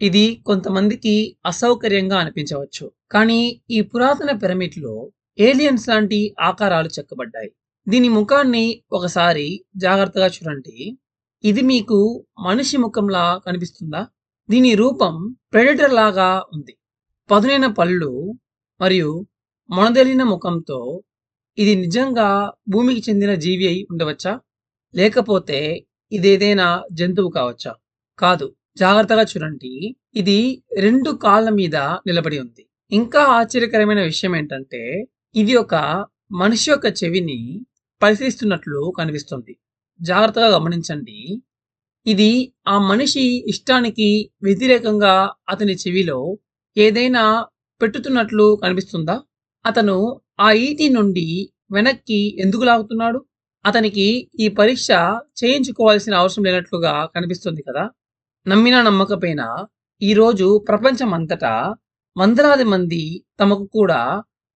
ఇది కొంతమందికి అసౌకర్యంగా అనిపించవచ్చు. కానీ ఈ పురాతన పిరమిడ్‌లో ఏలియన్స్ లాంటి ఆకారాలు చెక్కబడ్డాయి. దీని ముఖాన్ని ఒకసారి జాగ్రత్తగా చూడండి. ఇది మీకు మనిషి ముఖంలా కనిపిస్తుందా? దీని రూపం ప్రెడేటర్ లాగా ఉంది. పదునైన పళ్ళు మరియు మొనదెలిన ముఖంతో ఇది నిజంగా భూమికి చెందిన జీవి అయి ఉండవచ్చా? లేకపోతే ఇదేదైనా జంతువు కావచ్చా? కాదు. జాగ్రత్తగా చూడండి. ఇది 2 కాళ్ళ మీద నిలబడి ఉంది. ఇంకా ఆశ్చర్యకరమైన విషయం ఏంటంటే, ఇది ఒక మనిషి యొక్క చెవిని పరిశీలిస్తున్నట్లు కనిపిస్తుంది. జాగ్రత్తగా గమనించండి. ఇది ఆ మనిషి ఇష్టానికి వ్యతిరేకంగా అతని చెవిలో ఏదైనా పెట్టుతున్నట్లు కనిపిస్తుందా? అతను ఆ ఈటి నుండి వెనక్కి ఎందుకు లాగుతున్నాడు? అతనికి ఈ పరీక్ష చేయించుకోవాల్సిన అవసరం లేనట్లుగా కనిపిస్తుంది కదా! నమ్మినా నమ్మకపోయినా ఈరోజు ప్రపంచమంతటా వందలాది మంది తమకు కూడా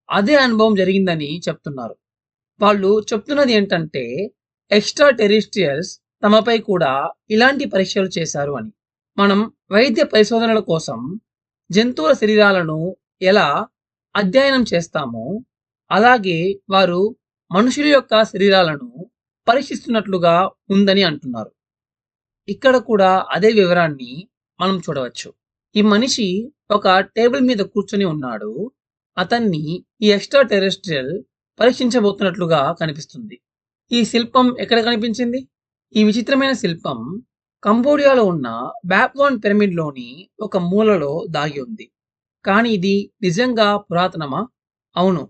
అదే అనుభవం జరిగిందని చెప్తున్నారు. వాళ్ళు చెప్తున్నది ఏంటంటే ఎక్స్‌ట్రా టెరిస్ట్రియల్స్ తమపై కూడా ఇలాంటి పరీక్షలు చేశారు అని. మనం వైద్య పరిశోధనల కోసం జంతువుల శరీరాలను ఎలా అధ్యయనం చేస్తామో, అలాగే వారు మనుషుల యొక్క శరీరాలను పరీక్షిస్తున్నట్లుగా ఉందని అంటున్నారు. ఇక్కడ కూడా అదే వివరాన్ని మనం చూడవచ్చు. ఈ మనిషి ఒక టేబుల్ మీద కూర్చొని ఉన్నాడు. అతన్ని ఈ ఎక్స్‌ట్రా టెరెస్ట్రియల్ పరీక్షించబోతున్నట్లుగా కనిపిస్తుంది. ఈ శిల్పం ఎక్కడ కనిపించింది? ఈ విచిత్రమైన శిల్పం కంబోడియాలో ఉన్న బ్యాక్వాన్ పిరమిడ్‌లోని ఒక మూలలో దాగి ఉంది. కానీ ఇది నిజంగా పురాతనమా? అవును.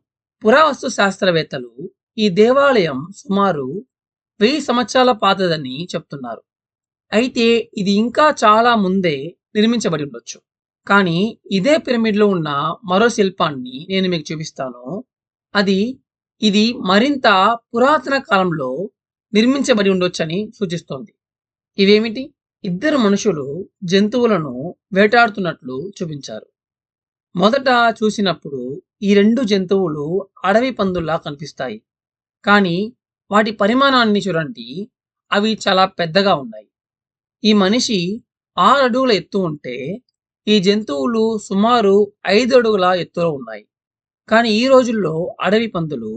పురావస్తు శాస్త్రవేత్తలు ఈ దేవాలయం సుమారు 1000 సంవత్సరాల పాతదని చెప్తున్నారు. అయితే ఇది ఇంకా చాలా ముందే నిర్మించబడి ఉండొచ్చు. కానీ ఇదే పిరమిడ్‌లో ఉన్న మరో శిల్పాన్ని నేను మీకు చూపిస్తాను. అది ఇది మరింత పురాతన కాలంలో నిర్మించబడి ఉండొచ్చని సూచిస్తోంది. ఇవేమిటి? ఇద్దరు మనుషులు జంతువులను వేటాడుతున్నట్లు చూపించారు. మొదట చూసినప్పుడు ఈ 2 జంతువులు అడవి పందుల్లా కనిపిస్తాయి. కానీ వాటి పరిమాణాన్ని చూడండి. అవి చాలా పెద్దగా ఉన్నాయి. ఈ మనిషి 6 అడుగుల ఎత్తు ఉంటే, ఈ జంతువులు సుమారు 5 అడుగుల ఎత్తులో ఉన్నాయి. కానీ ఈ రోజుల్లో అడవి పందులు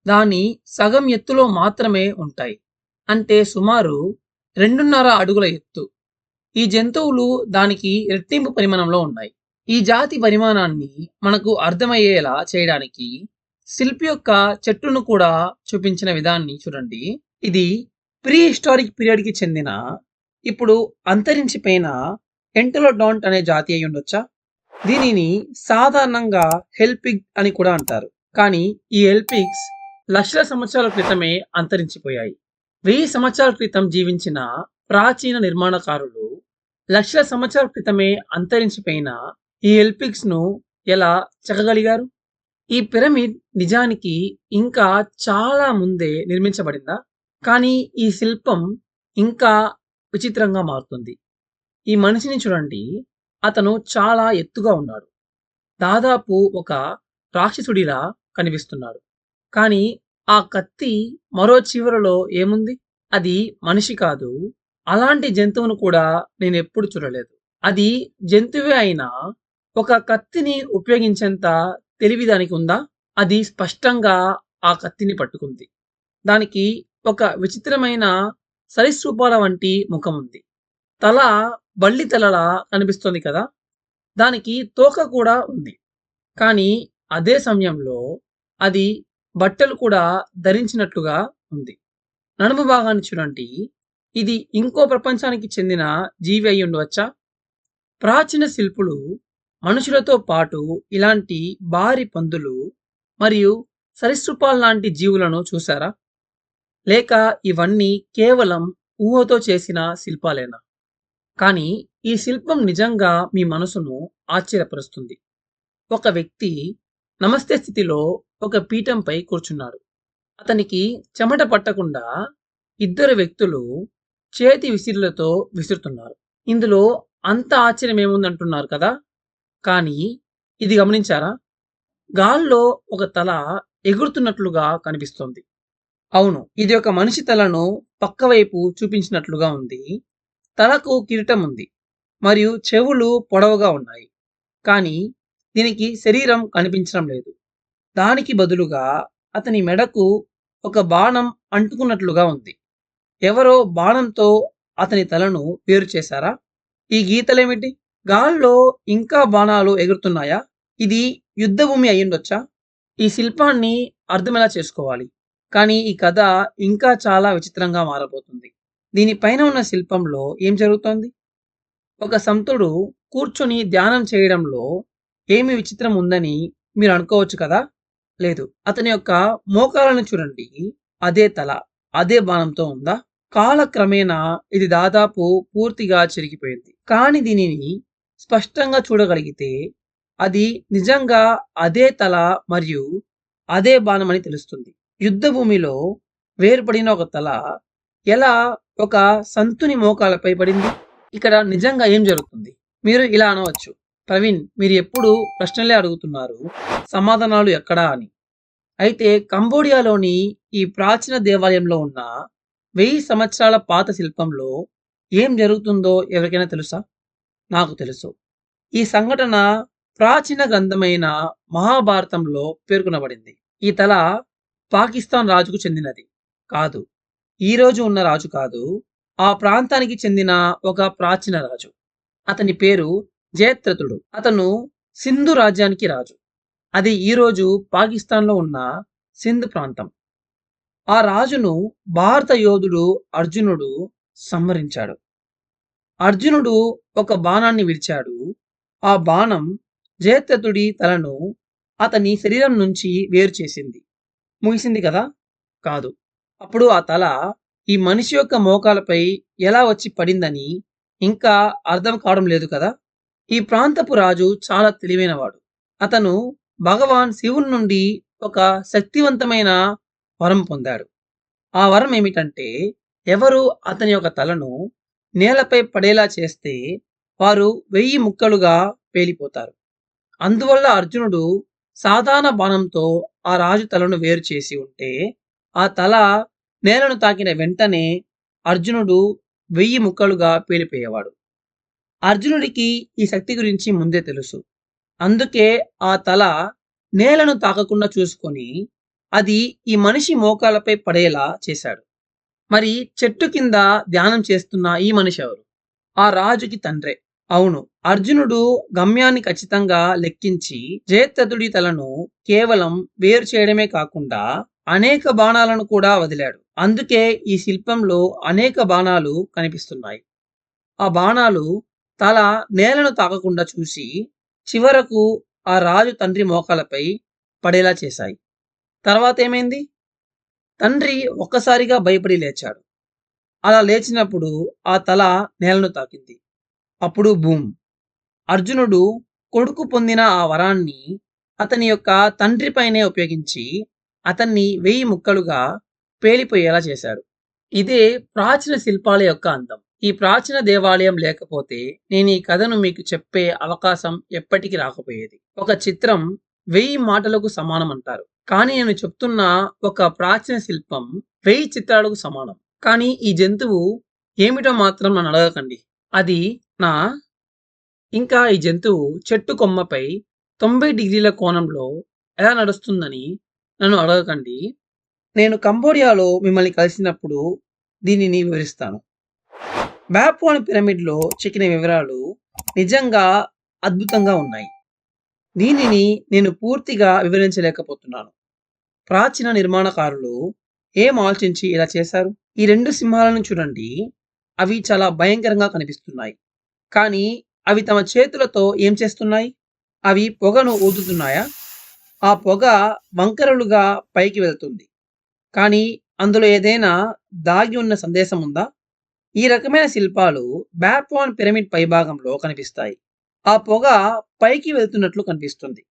దాని సగం ఎత్తులో మాత్రమే ఉంటాయి. అంటే సుమారు 2.5 అడుగుల ఎత్తు. ఈ జంతువులు దానికి రెట్టింపు పరిమాణంలో ఉన్నాయి. ఈ జాతి పరిమాణాన్ని మనకు అర్థమయ్యేలా చేయడానికి శిల్పి యొక్క చెట్టును కూడా చూపించిన విధాన్ని చూడండి. ఇది ప్రీ హిస్టారిక్ పీరియడ్‌కి చెందిన ఇప్పుడు అంతరించిపోయిన ఎంటెలోడాంట్ అనే జాతి అయి ఉండొచ్చా? దీనిని సాధారణంగా హెల్పిగ్ అని కూడా అంటారు. కానీ ఈ హెల్పిగ్స్ లక్షల సంవత్సరాల క్రితమే అంతరించిపోయాయి. 1000 సంవత్సరాల క్రితం జీవించిన ప్రాచీన నిర్మాణకారులు లక్షల సంవత్సరాల క్రితమే అంతరించిపోయిన ఈ హెల్పిగ్స్‌ను ఎలా చెక్కగలిగారు? ఈ పిరమిడ్ నిజానికి ఇంకా చాలా ముందే నిర్మించబడిందా? కానీ ఈ శిల్పం ఇంకా విచిత్రంగా మారుతుంది. ఈ మనిషిని చూడండి. అతను చాలా ఎత్తుగా ఉన్నాడు. దాదాపు ఒక రాక్షసుడిలా కనిపిస్తున్నాడు. కానీ ఆ కత్తి మరో చివరలో ఏముంది? అది మనిషి కాదు. అలాంటి జంతువును కూడా నేనెప్పుడు చూడలేదు. అది జంతువే అయినా ఒక కత్తిని ఉపయోగించేంత తెలివి దానికి ఉందా? అది స్పష్టంగా ఆ కత్తిని పట్టుకుంది. దానికి ఒక విచిత్రమైన సరీసృపాల వంటి ముఖం ఉంది. తల బల్లి తలలా కనిపిస్తుంది కదా! దానికి తోక కూడా ఉంది. కానీ అదే సమయంలో అది బట్టలు కూడా ధరించినట్లుగా ఉంది. నడుము భాగాన్ని చూడండి. ఇది ఇంకో ప్రపంచానికి చెందిన జీవి అయి ఉండవచ్చా? ప్రాచీన శిల్పులు మనుషులతో పాటు ఇలాంటి భారీ పందులు మరియు సరీసృపాల్లాంటి జీవులను చూసారా? లేక ఇవన్నీ కేవలం ఊహతో చేసిన శిల్పాలేనా? కానీ ఈ శిల్పం నిజంగా మీ మనసును ఆశ్చర్యపరుస్తుంది. ఒక వ్యక్తి నమస్తే స్థితిలో ఒక పీఠంపై కూర్చున్నాడు. అతనికి చెమట పట్టకుండా ఇద్దరు వ్యక్తులు చేతి విసిరులతో విసురుతున్నారు. ఇందులో అంత ఆశ్చర్యం ఏముందంటున్నారు కదా! కానీ ఇది గమనించారా? గాల్లో ఒక తల ఎగురుతున్నట్లుగా కనిపిస్తోంది. అవును. ఇది ఒక మనిషి తలను పక్కవైపు చూపించినట్లుగా ఉంది. తలకు కిరీటం ఉంది. మరియు చెవులు పొడవుగా ఉన్నాయి. కానీ దీనికి శరీరం కనిపించడం లేదు. దానికి బదులుగా అతని మెడకు ఒక బాణం అంటుకున్నట్లుగా ఉంది. ఎవరో బాణంతో అతని తలను వేరు చేశారా? ఈ గీతలేమిటి? గాల్లో ఇంకా బాణాలు ఎగురుతున్నాయా? ఇది యుద్ధభూమి అయ్యుండొచ్చా? ఈ శిల్పాన్ని అర్థమెలా చేసుకోవాలి? కానీ ఈ కథ ఇంకా చాలా విచిత్రంగా మారబోతుంది. దీనిపైన ఉన్న శిల్పంలో ఏం జరుగుతోంది? ఒక సంతుడు కూర్చొని ధ్యానం చేయడంలో ఏమి విచిత్రం ఉందని మీరు అనుకోవచ్చు కదా? లేదు. అతని యొక్క మోకాలను చూడండి. అదే తల, అదే బాణంతో ఉందా? కాలక్రమేణా ఇది దాదాపు పూర్తిగా చెరిగిపోయింది. కానీ దీనిని స్పష్టంగా చూడగలిగితే అది నిజంగా అదే తల మరియు అదే బాణమని తెలుస్తుంది. యుద్ధ భూమిలో వేర్పడిన ఒక తల ఎలా ఒక సంతుని మోకాలపై పడింది? ఇక్కడ నిజంగా ఏం జరుగుతుంది? మీరు ఇలా అనవచ్చు, ప్రవీణ్ మీరు ఎప్పుడు ప్రశ్నలే అడుగుతున్నారు, సమాధానాలు ఎక్కడా అని. అయితే కంబోడియాలోని ఈ ప్రాచీన దేవాలయంలో ఉన్న 1000 సంవత్సరాల పాత శిల్పంలో ఏం జరుగుతుందో ఎవరికైనా తెలుసా? నాకు తెలుసు. ఈ సంఘటన ప్రాచీన గ్రంథమైన మహాభారతంలో పేర్కొనబడింది. ఈ తల పాకిస్తాన్ రాజుకు చెందినది కాదు. ఈ రోజు ఉన్న రాజు కాదు. ఆ ప్రాంతానికి చెందిన ఒక ప్రాచీన రాజు. అతని పేరు జయత్రథుడు. అతను సింధు రాజ్యానికి రాజు. అది ఈరోజు పాకిస్తాన్‌లో ఉన్న సింధ్ ప్రాంతం. ఆ రాజును భారత యోధుడు అర్జునుడు సంహరించాడు. అర్జునుడు ఒక బాణాన్ని విడిచాడు. ఆ బాణం జయత్రథుడి తలను అతని శరీరం నుంచి వేరు చేసింది. ముగిసింది కదా? కాదు. అప్పుడు ఆ తల ఈ మనిషి యొక్క మోకాలపై ఎలా వచ్చి పడిందని ఇంకా అర్థం కావడం లేదు కదా? ఈ ప్రాంతపు రాజు చాలా తెలివైనవాడు. అతను భగవాన్ శివుని నుండి ఒక శక్తివంతమైన వరం పొందాడు. ఆ వరం ఏమిటంటే ఎవరు అతని యొక్క తలను నేలపై పడేలా చేస్తే వారు 1000 ముక్కలుగా పేలిపోతారు. అందువల్ల అర్జునుడు సాధారణ బాణంతో ఆ రాజు తలను వేరు చేసి ఉంటే ఆ తల నేలను తాకిన వెంటనే అర్జునుడు 1000 ముక్కలుగా పేలిపోయేవాడు. అర్జునుడికి ఈ శక్తి గురించి ముందే తెలుసు. అందుకే ఆ తల నేలను తాకకుండా చూసుకొని అది ఈ మనిషి మోకాలపై పడేలా చేశాడు. మరి చెట్టు కింద ధ్యానం చేస్తున్న ఈ మనిషి ఎవరు? ఆ రాజుకి తండ్రే. అవును. అర్జునుడు గమ్యాన్ని ఖచ్చితంగా లెక్కించి జయత్రథుడి తలను కేవలం వేరు చేయడమే కాకుండా అనేక బాణాలను కూడా వదిలాడు. అందుకే ఈ శిల్పంలో అనేక బాణాలు కనిపిస్తున్నాయి. ఆ బాణాలు తల నేలను తాకకుండా చూసి చివరకు ఆ రాజు తండ్రి మోకాలపై పడేలా చేశాయి. తర్వాత ఏమైంది? తండ్రి ఒక్కసారిగా భయపడి లేచాడు. అలా లేచినప్పుడు ఆ తల నేలను తాకింది. అప్పుడు బూమ్! అర్జునుడు కొడుకు పొందిన ఆ వరాన్ని అతని యొక్క తండ్రిపైనే ఉపయోగించి అతన్ని 1000 ముక్కలుగా పేలిపోయేలా చేశాడు. ఇదే ప్రాచీన శిల్పాల యొక్క అందం. ఈ ప్రాచీన దేవాలయం లేకపోతే నేను ఈ కథను మీకు చెప్పే అవకాశం ఎప్పటికీ రాకపోయేది. ఒక చిత్రం 1000 మాటలకు సమానం అంటారు. కానీ నేను చెప్తున్న ఒక ప్రాచీన శిల్పం 1000 చిత్రాలకు సమానం. కానీ ఈ జంతువు ఏమిటో మాత్రం నన్ను అడగకండి. అది నా ఇంకా ఈ జంతువు చెట్టు కొమ్మపై 90 డిగ్రీల కోణంలో ఎలా నడుస్తుందని నన్ను అడగకండి. నేను కంబోడియాలో మిమ్మల్ని కలిసినప్పుడు దీనిని వివరిస్తాను. బ్యాప్వాన్ పిరమిడ్‌లో చెక్కిన వివరాలు నిజంగా అద్భుతంగా ఉన్నాయి. దీనిని నేను పూర్తిగా వివరించలేకపోతున్నాను. ప్రాచీన నిర్మాణకారులు ఏం ఆలోచించి ఇలా చేశారు? ఈ 2 సింహాలను చూడండి. అవి చాలా భయంకరంగా కనిపిస్తున్నాయి. కానీ అవి తమ చేతులతో ఏం చేస్తున్నాయి? అవి పొగను ఊదుతున్నాయా? ఆ పొగ వంకరలుగా పైకి వెళ్తుంది. కానీ అందులో ఏదైనా దాగి ఉన్న సందేశం ఉందా? ఈ రకమైన శిల్పాలు బ్యాప్వాన్ పిరమిడ్ పైభాగంలో కనిపిస్తాయి. ఆ పొగ పైకి వెళ్తున్నట్లు కనిపిస్తుంది.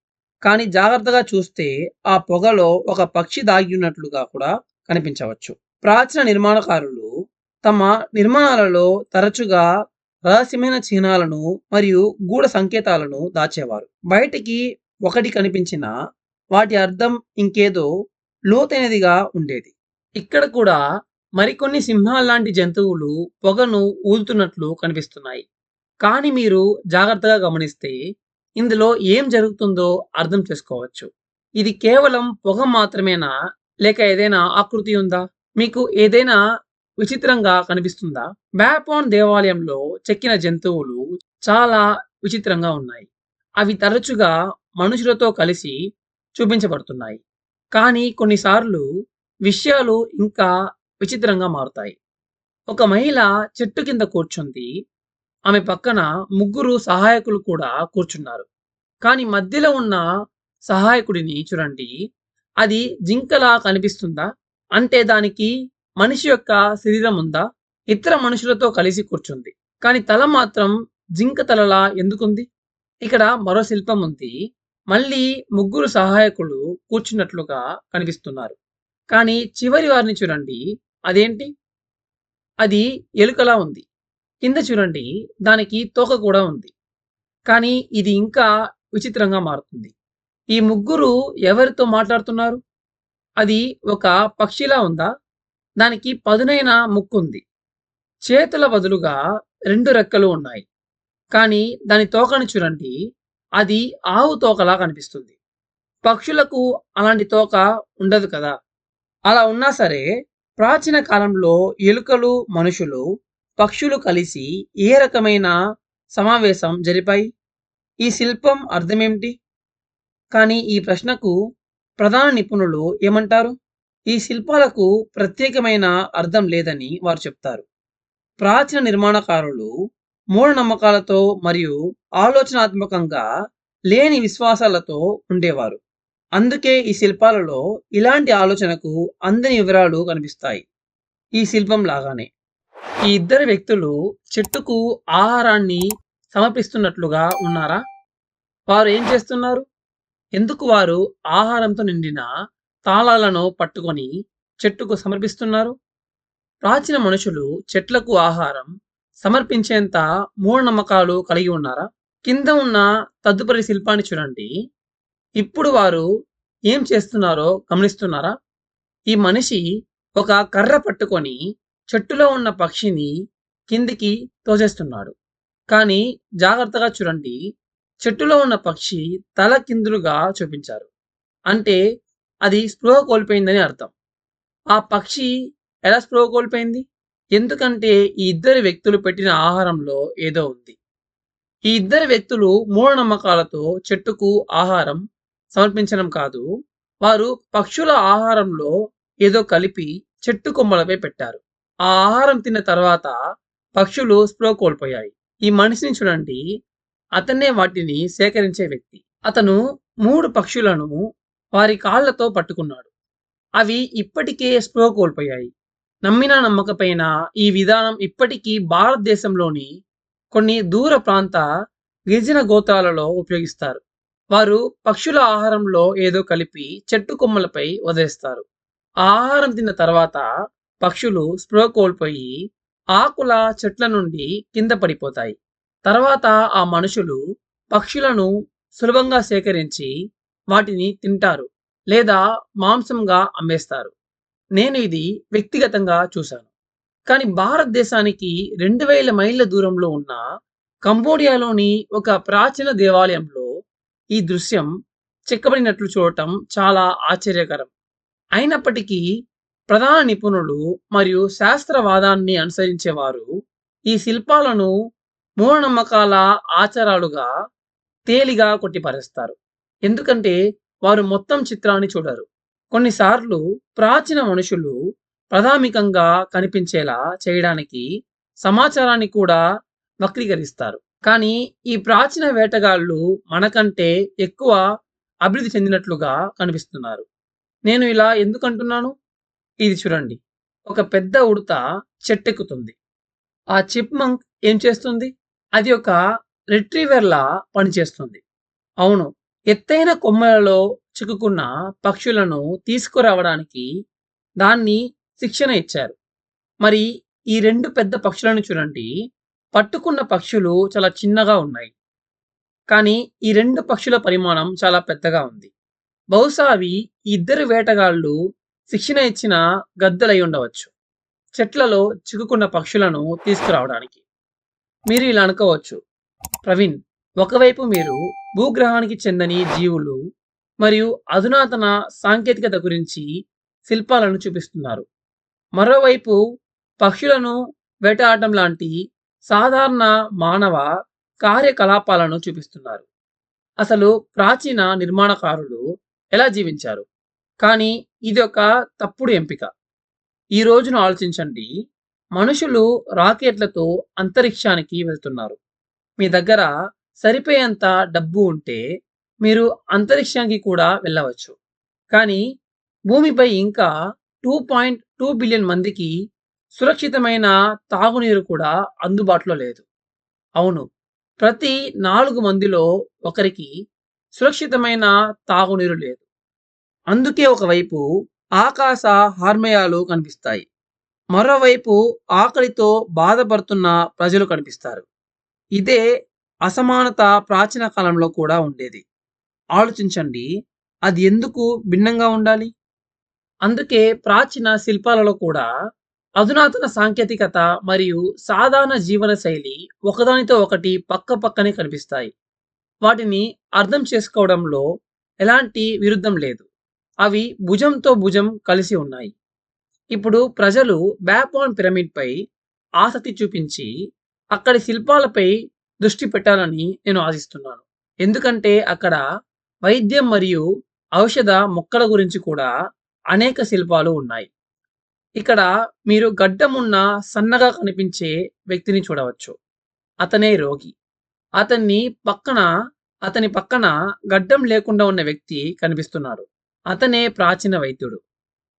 కానీ జాగ్రత్తగా చూస్తే ఆ పొగలో ఒక పక్షి దాగి ఉన్నట్లుగా కూడా కనిపించవచ్చు. ప్రాచీన నిర్మాణకారులు తమ నిర్మాణాలలో తరచుగా రహస్యమైన చిహ్నాలను మరియు గూఢ సంకేతాలను దాచేవారు. బయటికి ఒకటి కనిపించినా వాటి అర్థం ఇంకేదో లోతైనదిగా ఉండేది. ఇక్కడ కూడా మరికొన్ని సింహాల్లాంటి జంతువులు పొగను ఊదుతున్నట్లు కనిపిస్తున్నాయి. కానీ మీరు జాగ్రత్తగా గమనిస్తే ఇందులో ఏం జరుగుతుందో అర్థం చేసుకోవచ్చు. ఇది కేవలం పొగ మాత్రమేనా? లేక ఏదైనా ఆకృతి ఉందా? మీకు ఏదైనా విచిత్రంగా కనిపిస్తుందా? బ్యాపాన్ దేవాలయంలో చెక్కిన జంతువులు చాలా విచిత్రంగా ఉన్నాయి. అవి తరచుగా మనుషులతో కలిసి చూపించబడుతున్నాయి. కానీ కొన్నిసార్లు విషయాలు ఇంకా విచిత్రంగా మారుతాయి. ఒక మహిళ చెట్టు కింద కూర్చుంది. ఆమె పక్కన ముగ్గురు సహాయకులు కూడా కూర్చున్నారు. కానీ మధ్యలో ఉన్న సహాయకుడిని చూడండి. అది జింకలా కనిపిస్తుందా? అంటే దానికి మనిషి యొక్క శరీరం ఉందా? ఇతర మనుషులతో కలిసి కూర్చుంది. కానీ తల మాత్రం జింక తలలా ఎందుకుంది? ఇక్కడ మరో శిల్పం ఉంది. మళ్ళీ ముగ్గురు సహాయకులు కూర్చున్నట్లుగా కనిపిస్తున్నారు. కానీ చివరి వారిని చూడండి. అదేంటి? అది ఎలుకలా ఉంది. కింద చూడండి. దానికి తోక కూడా ఉంది. కానీ ఇది ఇంకా విచిత్రంగా మారుతుంది. ఈ ముగ్గురు ఎవరితో మాట్లాడుతున్నారు? అది ఒక పక్షిలా ఉందా? దానికి పదునైన ముక్కుంది. చేతుల బదులుగా 2 రెక్కలు ఉన్నాయి. కానీ దాని తోకను చూడండి. అది ఆవు తోకలా కనిపిస్తుంది. పక్షులకు అలాంటి తోక ఉండదు కదా! అలా ఉన్నా సరే, ప్రాచీన కాలంలో ఎలుకలు, మనుషులు, పక్షులు కలిసి ఏ రకమైన సమావేశం జరిపాయి? ఈ శిల్పం అర్థమేమిటి? కానీ ఈ ప్రశ్నకు ప్రధాన నిపుణులు ఏమంటారు? ఈ శిల్పాలకు ప్రత్యేకమైన అర్థం లేదని వారు చెప్తారు. ప్రాచీన నిర్మాణకారులు మూఢనమ్మకాలతో మరియు ఆలోచనాత్మకంగా లేని విశ్వాసాలతో ఉండేవారు. అందుకే ఈ శిల్పాలలో ఇలాంటి ఆలోచనకు అందని వివరాలు కనిపిస్తాయి. ఈ శిల్పం లాగానే. ఈ ఇద్దరు వ్యక్తులు చెట్టుకు ఆహారాన్ని సమర్పిస్తున్నట్లుగా ఉన్నారా? వారు ఏం చేస్తున్నారు? ఎందుకు వారు ఆహారంతో నిండిన తాళాలను పట్టుకొని చెట్టుకు సమర్పిస్తున్నారు? ప్రాచీన మనుషులు చెట్లకు ఆహారం సమర్పించేంత మూఢనమ్మకాలు కలిగి ఉన్నారా? కింద ఉన్న తదుపరి శిల్పాన్ని చూడండి. ఇప్పుడు వారు ఏం చేస్తున్నారో గమనిస్తున్నారా? ఈ మనిషి ఒక కర్ర పట్టుకొని చెట్టులో ఉన్న పక్షిని కిందికి తోసేస్తున్నాడు. కానీ జాగ్రత్తగా చూడండి. చెట్టులో ఉన్న పక్షి తల కిందులుగా చూపించారు. అంటే అది స్పృహ కోల్పోయిందని అర్థం. ఆ పక్షి ఎలా స్పృహ కోల్పోయింది? ఎందుకంటే ఈ ఇద్దరు వ్యక్తులు పెట్టిన ఆహారంలో ఏదో ఉంది. ఈ ఇద్దరు వ్యక్తులు మూఢనమ్మకాలతో చెట్టుకు ఆహారం సమర్పించడం కాదు. వారు పక్షుల ఆహారంలో ఏదో కలిపి చెట్టు కొమ్మలపై పెట్టారు. ఆ ఆహారం తిన్న తర్వాత పక్షులు స్పృహ కోల్పోయాయి. ఈ మనిషిని చూడండి. అతనే వాటిని సేకరించే వ్యక్తి. అతను 3 పక్షులను వారి కాళ్ళతో పట్టుకున్నాడు. అవి ఇప్పటికే స్పృహ కోల్పోయాయి. నమ్మినా నమ్మకపోయినా ఈ విధానం ఇప్పటికీ భారతదేశంలోని కొన్ని దూర ప్రాంత గిరిజన గోత్రాలలో ఉపయోగిస్తారు. వారు పక్షుల ఆహారంలో ఏదో కలిపి చెట్టు కొమ్మలపై వదిలేస్తారు. ఆ ఆహారం తిన్న తర్వాత పక్షులు స్పృహ కోల్పోయి ఆకుల చెట్ల నుండి కింద పడిపోతాయి. తర్వాత ఆ మనుషులు పక్షులను సులభంగా సేకరించి వాటిని తింటారు లేదా మాంసంగా అమ్మేస్తారు. నేను ఇది వ్యక్తిగతంగా చూశాను. కానీ భారతదేశానికి 2000 మైళ్ళ దూరంలో ఉన్న కంబోడియాలోని ఒక ప్రాచీన దేవాలయంలో ఈ దృశ్యం చెక్కబడినట్లు చూడటం చాలా ఆశ్చర్యకరం. అయినప్పటికీ ప్రధాన నిపుణులు మరియు శాస్త్రవాదాన్ని అనుసరించేవారు ఈ శిల్పాలను మూఢనమ్మకాల ఆచారాలుగా తేలిగా కొట్టిపారేస్తారు. ఎందుకంటే వారు మొత్తం చిత్రాన్ని చూడరు. కొన్నిసార్లు ప్రాచీన మనుషులు ప్రాథమికంగా కనిపించేలా చేయడానికి సమాచారాన్ని కూడా వక్రీకరిస్తారు. కానీ ఈ ప్రాచీన వేటగాళ్ళు మనకంటే ఎక్కువ అభివృద్ధి చెందినట్లుగా కనిపిస్తున్నారు. నేను ఇలా ఎందుకంటున్నాను? ఇది చూడండి. ఒక పెద్ద ఉడత చెట్టెక్కుతుంది. ఆ చిప్‌మంక్ ఏం చేస్తుంది? అది ఒక రిట్రీవర్‌లా పనిచేస్తుంది. అవును. ఎత్తైన కొమ్మలలో చిక్కుకున్న పక్షులను తీసుకురావడానికి దాన్ని శిక్షణ ఇచ్చారు. మరి ఈ 2 పెద్ద పక్షులను చూడండి. పట్టుకున్న పక్షులు చాలా చిన్నగా ఉన్నాయి. కానీ ఈ 2 పక్షుల పరిమాణం చాలా పెద్దగా ఉంది. బహుశా అవి ఈ ఇద్దరు వేటగాళ్ళు శిక్షణ ఇచ్చిన గద్దలై ఉండవచ్చు. చెట్లలో చిక్కుకున్న పక్షులను తీసుకురావడానికి. మీరు ఇలా అనుకోవచ్చు, ప్రవీణ్, ఒకవైపు మీరు భూగ్రహానికి చెందని జీవులు మరియు అధునాతన సాంకేతికత గురించి శిల్పాలను చూపిస్తున్నారు. మరోవైపు పక్షులను వేటాడటం లాంటి సాధారణ మానవ కార్యకలాపాలను చూపిస్తున్నారు. అసలు ప్రాచీన నిర్మాణకారులు ఎలా జీవించారు? కానీ ఇది ఒక తప్పుడు ఎంపిక. ఈ రోజును ఆలోచించండి. మనుషులు రాకెట్లతో అంతరిక్షానికి వెళ్తున్నారు. మీ దగ్గర సరిపోయేంత డబ్బు ఉంటే మీరు అంతరిక్షానికి కూడా వెళ్ళవచ్చు. కానీ భూమిపై ఇంకా 2.2 బిలియన్ మందికి సురక్షితమైన తాగునీరు కూడా అందుబాటులో లేదు. అవును, ప్రతి 4 మందిలో ఒకరికి సురక్షితమైన తాగునీరు లేదు. అందుకే ఒకవైపు ఆకాశ హార్మయాలు కనిపిస్తాయి. మరోవైపు ఆకలితో బాధపడుతున్న ప్రజలు కనిపిస్తారు. ఇదే అసమానత ప్రాచీన కాలంలో కూడా ఉండేది. ఆలోచించండి, అది ఎందుకు భిన్నంగా ఉండాలి? అందుకే ప్రాచీన శిల్పాలలో కూడా అధునాతన సాంకేతికత మరియు సాధారణ జీవన శైలి ఒకదానితో ఒకటి పక్కపక్కనే కనిపిస్తాయి. వాటిని అర్థం చేసుకోవడంలో ఎలాంటి విరుద్ధం లేదు. అవి భుజంతో భుజం కలిసి ఉన్నాయి. ఇప్పుడు ప్రజలు బ్యాబిలోన్ పిరమిడ్ పై ఆసక్తి చూపించి అక్కడి శిల్పాలపై దృష్టి పెట్టాలని నేను ఆశిస్తున్నాను. ఎందుకంటే అక్కడ వైద్యం మరియు ఔషధ మొక్కల గురించి కూడా అనేక శిల్పాలు ఉన్నాయి. ఇక్కడ మీరు గడ్డమున్న సన్నగా కనిపించే వ్యక్తిని చూడవచ్చు. అతనే రోగి. అతన్ని పక్కన అతని పక్కన గడ్డం లేకుండా ఉన్న వ్యక్తి కనిపిస్తున్నాడు. అతనే ప్రాచీన వైద్యుడు.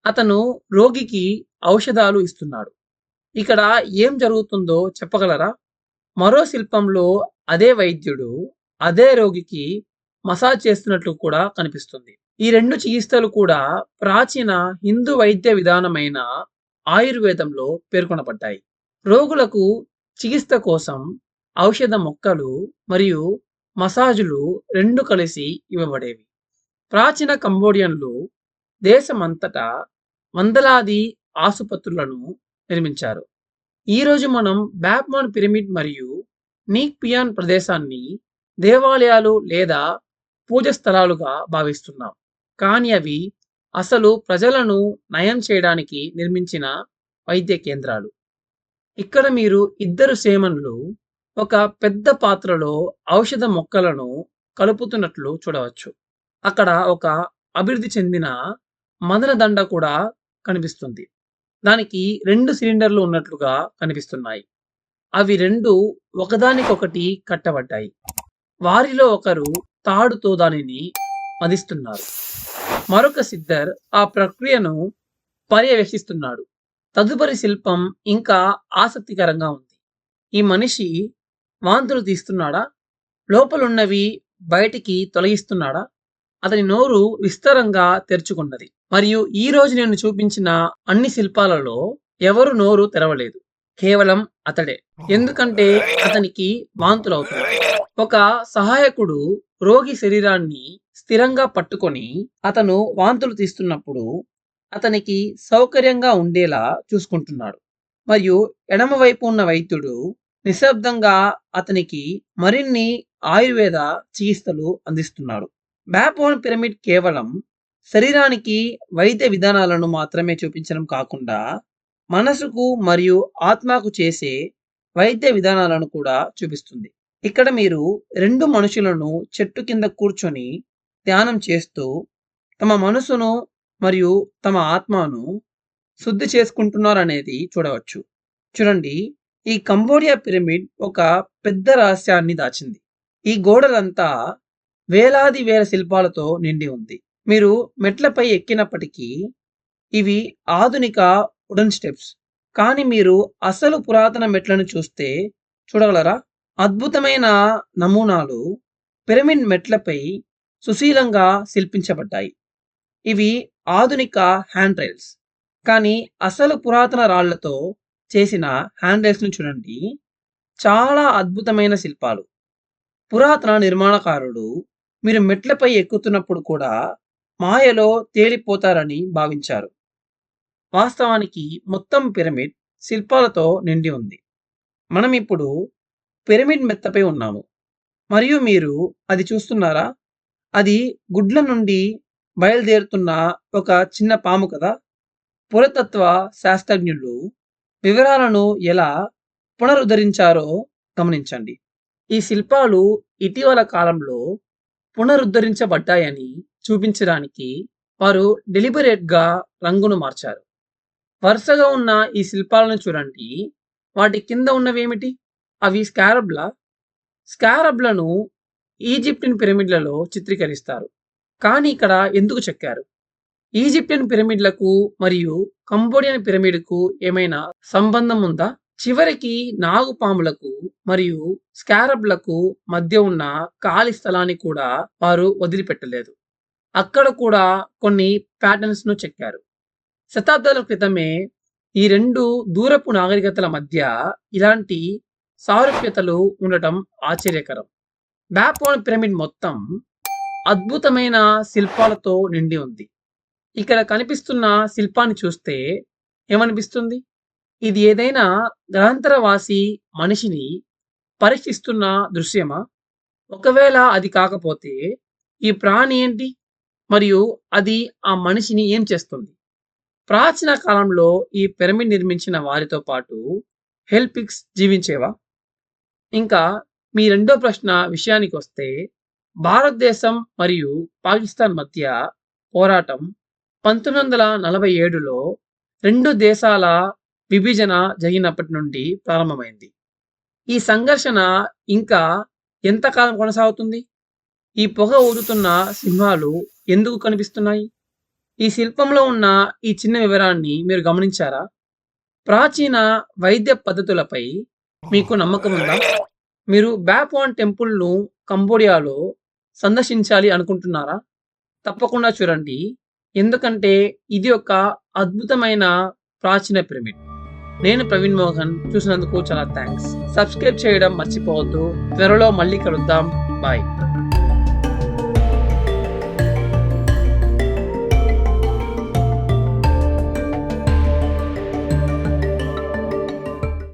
అతను రోగికి ఔషధాలు ఇస్తున్నాడు. ఇక్కడ ఏం జరుగుతుందో చెప్పగలరా? మరో శిల్పంలో అదే వైద్యుడు అదే రోగికి మసాజ్ చేస్తున్నట్లు కూడా కనిపిస్తుంది. ఈ రెండు చికిత్సలు కూడా ప్రాచీన హిందూ వైద్య విధానమైన ఆయుర్వేదంలో పేర్కొనబడ్డాయి. రోగులకు చికిత్స కోసం ఔషధ మొక్కలు మరియు మసాజులు రెండు కలిసి ఇవ్వబడేవి. ప్రాచీన కంబోడియన్లు దేశమంతటా వందలాది ఆసుపత్రులను నిర్మించారు. ఈరోజు మనం బ్యాబిలోన్ పిరమిడ్ మరియు నీక్పియాన్ ప్రదేశాన్ని దేవాలయాలు లేదా పూజ స్థలాలుగా భావిస్తున్నాం. కానీ అవి అసలు ప్రజలను నయం చేయడానికి నిర్మించిన వైద్య కేంద్రాలు. ఇక్కడ మీరు ఇద్దరు సేమన్లు ఒక పెద్ద పాత్రలో ఔషధ మొక్కలను కలుపుతున్నట్లు చూడవచ్చు. అక్కడ ఒక అభివృద్ధి చెందిన మదన దండ కూడా కనిపిస్తుంది. దానికి 2 సిలిండర్లు ఉన్నట్లుగా కనిపిస్తున్నాయి. అవి రెండు ఒకదానికొకటి కట్టబడ్డాయి. వారిలో ఒకరు తాడుతో దానిని మదిస్తున్నారు. మరొక సిద్ధర్ ఆ ప్రక్రియను పర్యవేక్షిస్తున్నాడు. తదుపరి శిల్పం ఇంకా ఆసక్తికరంగా ఉంది. ఈ మనిషి వాంతులు తీస్తున్నాడా? లోపలున్నవి బయటికి తొలగిస్తున్నాడా? అతని నోరు విస్తారంగా తెరుచుకున్నది. మరియు ఈ రోజు నేను చూపించిన అన్ని శిల్పాలలో ఎవరు నోరు తెరవలేదు. కేవలం అతడే. ఎందుకంటే అతనికి వాంతులవుతున్నాయి. ఒక సహాయకుడు రోగి శరీరాన్ని స్థిరంగా పట్టుకొని అతను వాంతులు తీస్తున్నప్పుడు అతనికి సౌకర్యంగా ఉండేలా చూసుకుంటున్నాడు. మరియు ఎడమవైపు ఉన్న వైద్యుడు నిశ్శబ్దంగా అతనికి మరిన్ని ఆయుర్వేద చికిత్సలు అందిస్తున్నాడు. బ్యాబిలోన్ పిరమిడ్ కేవలం శరీరానికి వైద్య విధానాలను మాత్రమే చూపించడం కాకుండా మనసుకు మరియు ఆత్మకు చేసే వైద్య విధానాలను కూడా చూపిస్తుంది. ఇక్కడ మీరు 2 మనుషులను చెట్టు కింద కూర్చొని ధ్యానం చేస్తూ తమ మనసును మరియు తమ ఆత్మను శుద్ధి చేసుకుంటున్నారనేది చూడవచ్చు. చూడండి, ఈ కంబోడియా పిరమిడ్ ఒక పెద్ద రహస్యాన్ని దాచింది. ఈ గోడలంతా వేలాది వేల శిల్పాలతో నిండి ఉంది. మీరు మెట్లపై ఎక్కినప్పటికీ ఇవి ఆధునిక వుడెన్ స్టెప్స్. కానీ మీరు అసలు పురాతన మెట్లను చూస్తే చూడగలరా? అద్భుతమైన నమూనాలు పిరమిడ్ మెట్లపై సుశీలంగా శిల్పించబడ్డాయి. ఇవి ఆధునిక హ్యాండ్ రైల్స్. కానీ అసలు పురాతన రాళ్లతో చేసిన హ్యాండ్ రైల్స్ ను చూడండి. చాలా అద్భుతమైన శిల్పాలు. పురాతన నిర్మాణకారుడు మీరు మెట్లపై ఎక్కుతున్నప్పుడు కూడా మాయలో తేలిపోతారని భావించారు. వాస్తవానికి మొత్తం పిరమిడ్ శిల్పాలతో నిండి ఉంది. మనం ఇప్పుడు పిరమిడ్ మెత్తపై ఉన్నాము. మరియు మీరు అది చూస్తున్నారా? అది గుడ్ల నుండి బయలుదేరుతున్న ఒక చిన్న పాము కదా! పురాతత్వ శాస్త్రజ్ఞులు వివరాలను ఎలా పునరుద్ధరించారో గమనించండి. ఈ శిల్పాలు ఇటీవల కాలంలో పునరుద్ధరించబడ్డాయని చూపించడానికి వారు డెలిబరేట్‌గా రంగును మార్చారు. వరుసగా ఉన్న ఈ శిల్పాలను చూడండి. వాటి కింద ఉన్నవేమిటి? అవి స్కారబ్‌లా? స్కారబ్‌లను ఈజిప్షియన్ పిరమిడ్‌లలో చిత్రీకరిస్తారు. కానీ ఇక్కడ ఎందుకు చెక్కారు? ఈజిప్షియన్ పిరమిడ్‌లకు మరియు కంబోడియన్ పిరమిడ్‌కు ఏమైనా సంబంధం ఉందా? చివరికి నాగుపాములకు మరియు స్కారబ్‌లకు మధ్య ఉన్న ఖాళీ స్థలాన్ని కూడా వారు వదిలిపెట్టలేదు. అక్కడ కూడా కొన్ని ప్యాటర్న్స్‌ను చెక్కారు. శతాబ్దాల క్రితమే ఈ 2 దూరపు నాగరికతల మధ్య ఇలాంటి సారూప్యతలు ఉండటం ఆశ్చర్యకరం. బాప్వాన్ పిరమిడ్ మొత్తం అద్భుతమైన శిల్పాలతో నిండి ఉంది. ఇక్కడ కనిపిస్తున్న శిల్పాన్ని చూస్తే ఏమనిపిస్తుంది? ఇది ఏదైనా గ్రహాంతరవాసి మనిషిని పరీక్షిస్తున్న దృశ్యమా? ఒకవేళ అది కాకపోతే ఈ ప్రాణి ఏంటి? మరియు అది ఆ మనిషిని ఏం చేస్తుంది? ప్రాచీన కాలంలో ఈ పిరమిడ్ నిర్మించిన వారితో పాటు హెల్పిక్స్ జీవించేవా? ఇంకా మీ రెండో ప్రశ్న విషయానికొస్తే భారతదేశం మరియు పాకిస్తాన్ మధ్య పోరాటం 1947లో 2 దేశాల విభజన జరిగినప్పటి నుండి ప్రారంభమైంది. ఈ సంఘర్షణ ఇంకా ఎంతకాలం కొనసాగుతుంది? ఈ పొగ ఊదుతున్న సింహాలు ఎందుకు కనిపిస్తున్నాయి? ఈ శిల్పంలో ఉన్న ఈ చిన్న వివరాన్ని మీరు గమనించారా? ప్రాచీన వైద్య పద్ధతులపై మీకు నమ్మకం ఉందా? మీరు బాప్వాన్ టెంపుల్‌ను కంబోడియాలో సందర్శించాలి అనుకుంటున్నారా? తప్పకుండా చూడండి. ఎందుకంటే ఇది ఒక అద్భుతమైన ప్రాచీన పిరమిడ్. నేను ప్రవీణ్ మోహన్. చూసినందుకు చాలా థాంక్స్. సబ్స్క్రైబ్ చేయడం మర్చిపోవద్దు. త్వరలో మళ్ళీ కలుద్దాం. బాయ్.